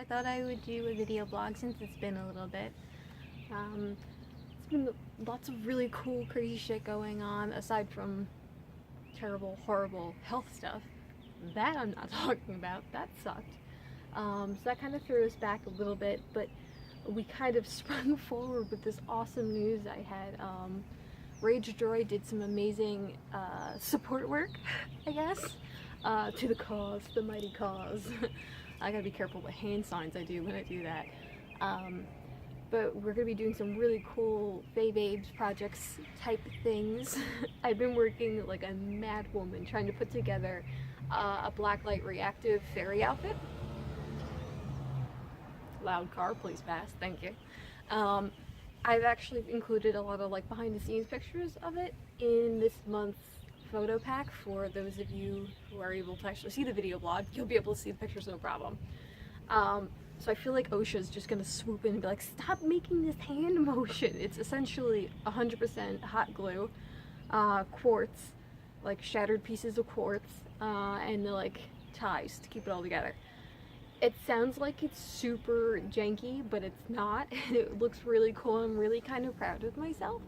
I thought I would do a video blog since it's been a little bit. It's been lots of really cool, crazy shit going on aside from terrible, horrible health stuff. That I'm not talking about. That sucked. So that kind of threw us back a little bit, but we kind of sprung forward with this awesome news I had. Rage Droid did some amazing support work, I guess, to the cause, the mighty cause. I gotta be careful what hand signs I do when I do that. But we're gonna be doing some really cool Fae Babes projects type things. I've been working like a mad woman trying to put together a blacklight reactive fairy outfit. Loud car, please pass, thank you. I've actually included a lot of like behind the scenes pictures of it in this month's photo pack for those of you who are able to actually see the video blog. You'll be able to see the pictures, no problem. So I feel like OSHA's just gonna swoop in and be like, stop making this hand motion. It's essentially 100% hot glue, quartz, like shattered pieces of quartz, and the like ties to keep it all together. It sounds like it's super janky, but it's not. It looks really cool. I'm really kind of proud of myself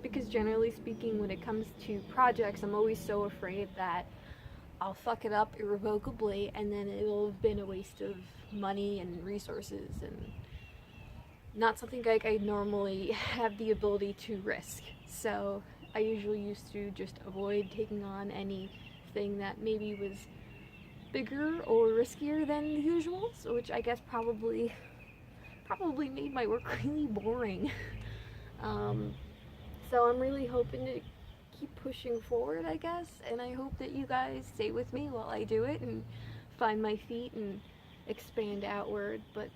because generally speaking, when it comes to projects, I'm always so afraid that I'll fuck it up irrevocably and then it'll have been a waste of money and resources and not something like I normally have the ability to risk. So I usually used to just avoid taking on anything that maybe was bigger or riskier than the usual, so which I guess probably made my work really boring. So I'm really hoping to keep pushing forward, I guess, and I hope that you guys stay with me while I do it and find my feet and expand outward. But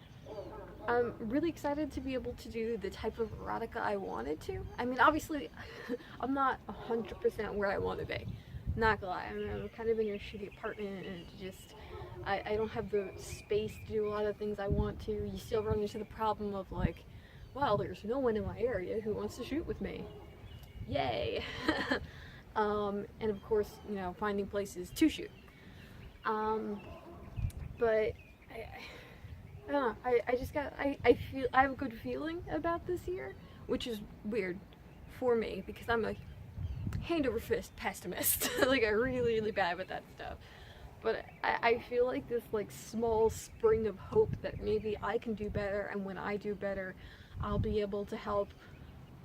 I'm really excited to be able to do the type of erotica I wanted to. I mean, obviously, I'm not 100% where I want to be. Not gonna lie, I'm kind of in a shitty apartment and just, I don't have the space to do a lot of things I want to. You still run into the problem of like, well, there's no one in my area who wants to shoot with me. Yay! And of course, you know, finding places to shoot. But I don't know, I just got, I feel, I have a good feeling about this year, which is weird for me because I'm a hand over fist pessimist. Like I'm really bad with that stuff. But I feel like this like small spring of hope that maybe I can do better, and when I do better, I'll be able to help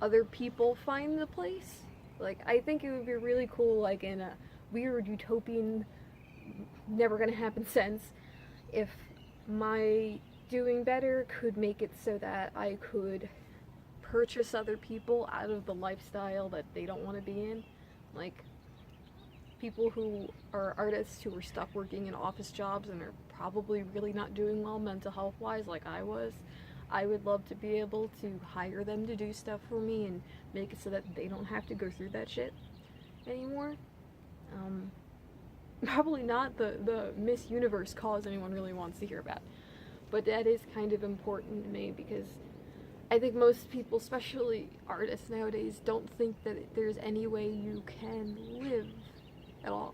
other people find the place. Like I think it would be really cool, like in a weird utopian, never gonna happen sense, if my doing better could make it so that I could purchase other people out of the lifestyle that they don't want to be in. Like people who are artists who are stuck working in office jobs and are probably really not doing well mental health wise like I was. I would love to be able to hire them to do stuff for me and make it so that they don't have to go through that shit anymore. Probably not the Miss Universe cause anyone really wants to hear about, but that is kind of important to me because I think most people, especially artists nowadays, don't think that there's any way you can live at all.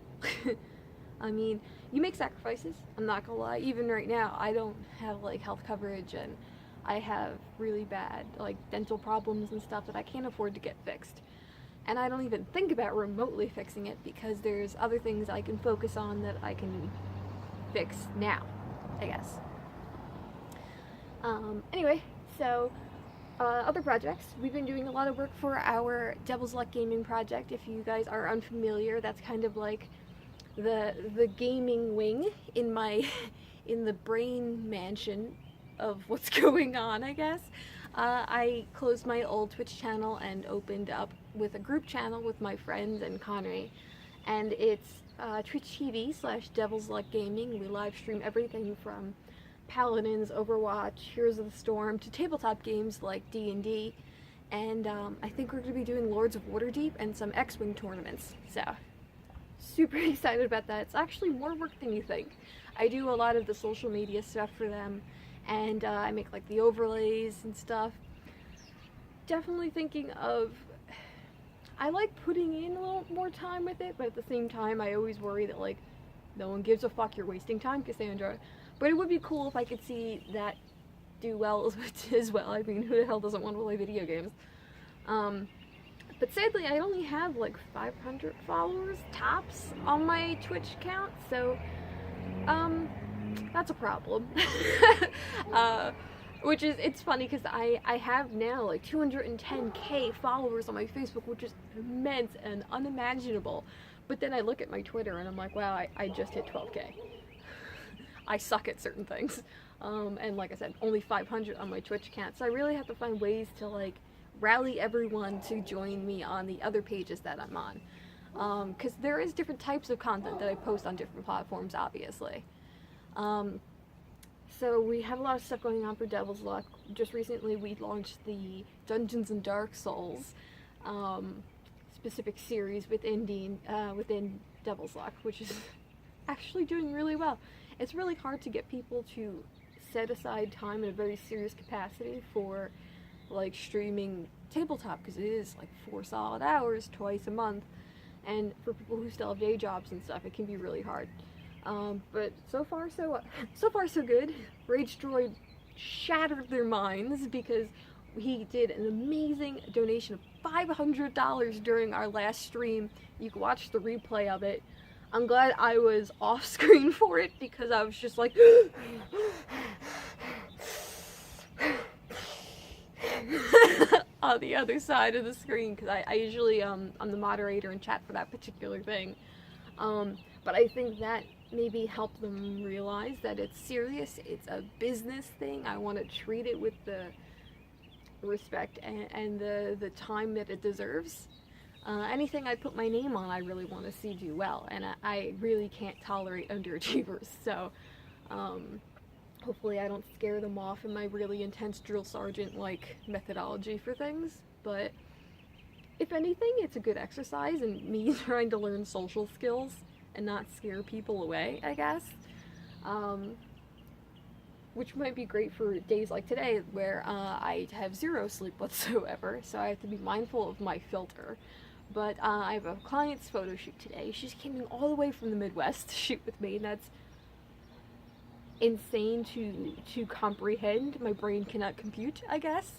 I mean, you make sacrifices, I'm not gonna lie. Even right now, I don't have like health coverage and I have really bad like dental problems and stuff that I can't afford to get fixed. And I don't even think about remotely fixing it because there's other things I can focus on that I can fix now, I guess. Anyway, so other projects. We've been doing a lot of work for our Devil's Luck Gaming project. If you guys are unfamiliar, that's kind of like the gaming wing in my in the brain mansion of what's going on, I guess. I closed my old Twitch channel and opened up with a group channel with my friends and Connery, and it's Twitch TV/Devil's Luck Gaming. We live stream everything from Paladins, Overwatch, Heroes of the Storm, to tabletop games like D&D, and I think we're going to be doing Lords of Waterdeep and some X-Wing tournaments, so super excited about that. It's actually more work than you think. I do a lot of the social media stuff for them, and I make like the overlays and stuff. Definitely thinking of, I like putting in a little more time with it, but at the same time I always worry that like no one gives a fuck, you're wasting time, Cassandra. But it would be cool if I could see that do well as well. I mean, who the hell doesn't want to play video games? But sadly, I only have like 500 followers tops on my Twitch account, so that's a problem. Which is, it's funny because I have now like 210k followers on my Facebook, which is immense and unimaginable. But then I look at my Twitter and I'm like, wow, I just hit 12k. I suck at certain things. And like I said, only 500 on my Twitch account. So I really have to find ways to like rally everyone to join me on the other pages that I'm on. Because there is different types of content that I post on different platforms, obviously. So we have a lot of stuff going on for Devil's Luck. Just recently we launched the Dungeons and Dark Souls specific series within Devil's Luck, which is actually doing really well. It's really hard to get people to set aside time in a very serious capacity for like streaming tabletop, because it is like 4 solid hours twice a month, and for people who still have day jobs and stuff, it can be really hard. But so far so good. Rage Droid shattered their minds because he did an amazing donation of $500 during our last stream. You can watch the replay of it. I'm glad I was off screen for it because I was just like on the other side of the screen, because I usually I'm the moderator and chat for that particular thing. But I think that maybe help them realize that it's serious, it's a business thing. I want to treat it with the respect and the time that it deserves. Anything I put my name on, I really want to see do well, and I really can't tolerate underachievers, so hopefully I don't scare them off in my really intense drill sergeant like methodology for things. But if anything, it's a good exercise in me trying to learn social skills and not scare people away, I guess. Which might be great for days like today where I have zero sleep whatsoever, so I have to be mindful of my filter. But I have a client's photo shoot today. She's coming all the way from the Midwest to shoot with me, and that's insane to comprehend. My brain cannot compute, I guess.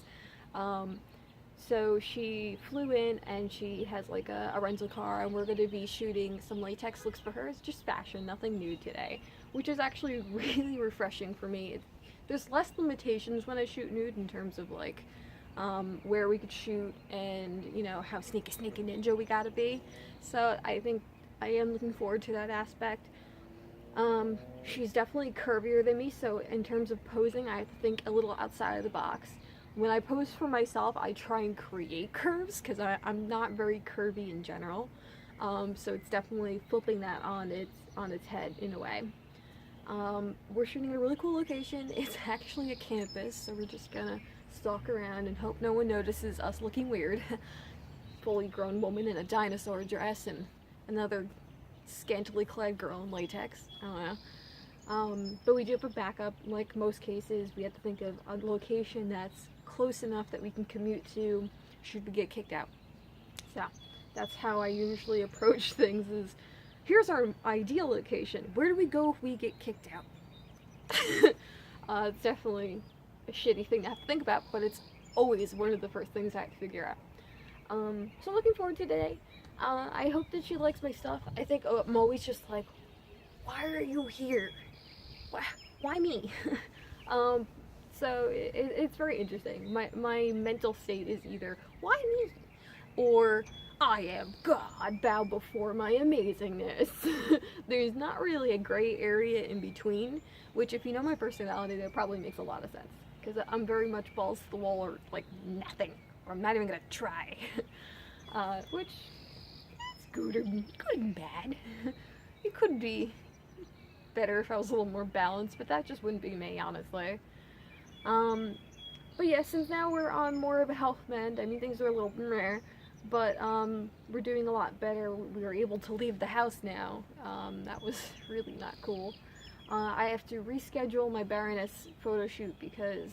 So she flew in and she has like a rental car, and we're going to be shooting some latex looks for her. It's just fashion, nothing nude today, which is actually really refreshing for me. There's less limitations when I shoot nude in terms of like where we could shoot and, you know, how sneaky ninja we gotta be. So I think I am looking forward to that aspect. She's definitely curvier than me, so in terms of posing I have to think a little outside of the box. When I pose for myself, I try and create curves because I'm not very curvy in general. So it's definitely flipping that on its head in a way. We're shooting at a really cool location. It's actually a campus, so we're just gonna stalk around and hope no one notices us looking weird. Fully grown woman in a dinosaur dress and another scantily clad girl in latex. I don't know. But we do have a backup. Like most cases, we have to think of a location that's close enough that we can commute to should we get kicked out. So that's how I usually approach things, is here's our ideal location. Where do we go if we get kicked out? It's definitely a shitty thing to have to think about, but it's always one of the first things I have to figure out. So I'm looking forward to today. I hope that she likes my stuff. I think I'm always just like, why are you here? Why me? So it's very interesting. My mental state is either, why me? Or, I am God, bow before my amazingness. There's not really a gray area in between, which if you know my personality, that probably makes a lot of sense. Because I'm very much balls to the wall or like nothing. Or I'm not even gonna try. Which, that's good and bad. It could be better if I was a little more balanced, but that just wouldn't be me, honestly. But yeah, since now we're on more of a health mend, I mean things are a little meh, but we're doing a lot better. We were able to leave the house now. That was really not cool. I have to reschedule my Baroness photo shoot because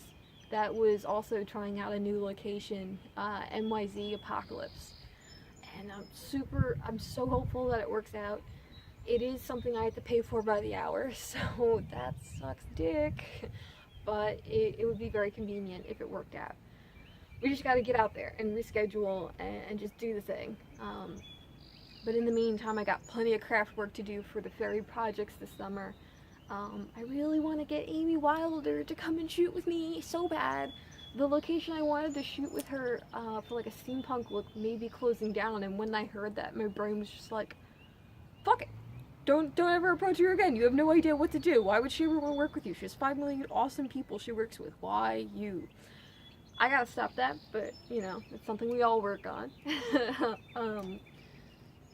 that was also trying out a new location, NYZ Apocalypse. And I'm so hopeful that it works out. It is something I have to pay for by the hour, so that sucks dick. But it would be very convenient if it worked out. We just got to get out there and reschedule and just do the thing. But in the meantime, I got plenty of craft work to do for the fairy projects this summer. I really want to get Amy Wilder to come and shoot with me so bad. The location I wanted to shoot with her for like a steampunk look may be closing down, and when I heard that, my brain was just like, fuck it. Don't ever approach her again. You have no idea what to do. Why would she ever want to work with you? She has 5 million awesome people she works with. Why you? I gotta stop that, but you know, it's something we all work on.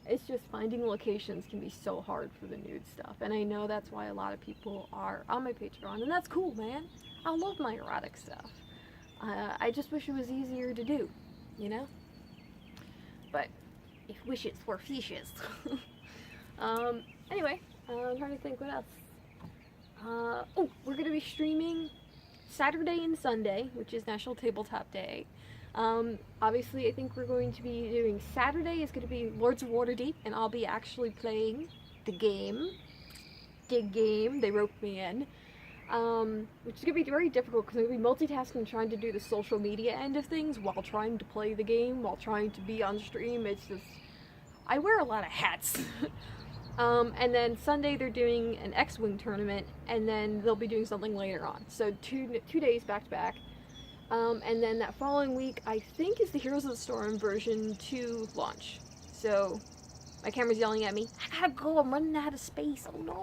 It's just finding locations can be so hard for the nude stuff, and I know that's why a lot of people are on my Patreon, and that's cool, man. I love my erotic stuff. I just wish it was easier to do, you know? But if wishes were fishes. Anyway, I'm trying to think what else. Oh, we're gonna be streaming Saturday and Sunday, which is National Tabletop Day. Obviously, I think we're going to be doing Saturday is going to be Lords of Waterdeep, and I'll be actually playing the game. They roped me in. Which is going to be very difficult because I'm going to be multitasking trying to do the social media end of things while trying to play the game, while trying to be on stream. It's just, I wear a lot of hats. And then Sunday they're doing an X-Wing tournament, and then they'll be doing something later on. So two days back to back. And then that following week, I think, is the Heroes of the Storm version 2 launch. So, my camera's yelling at me, I gotta go, I'm running out of space, oh no.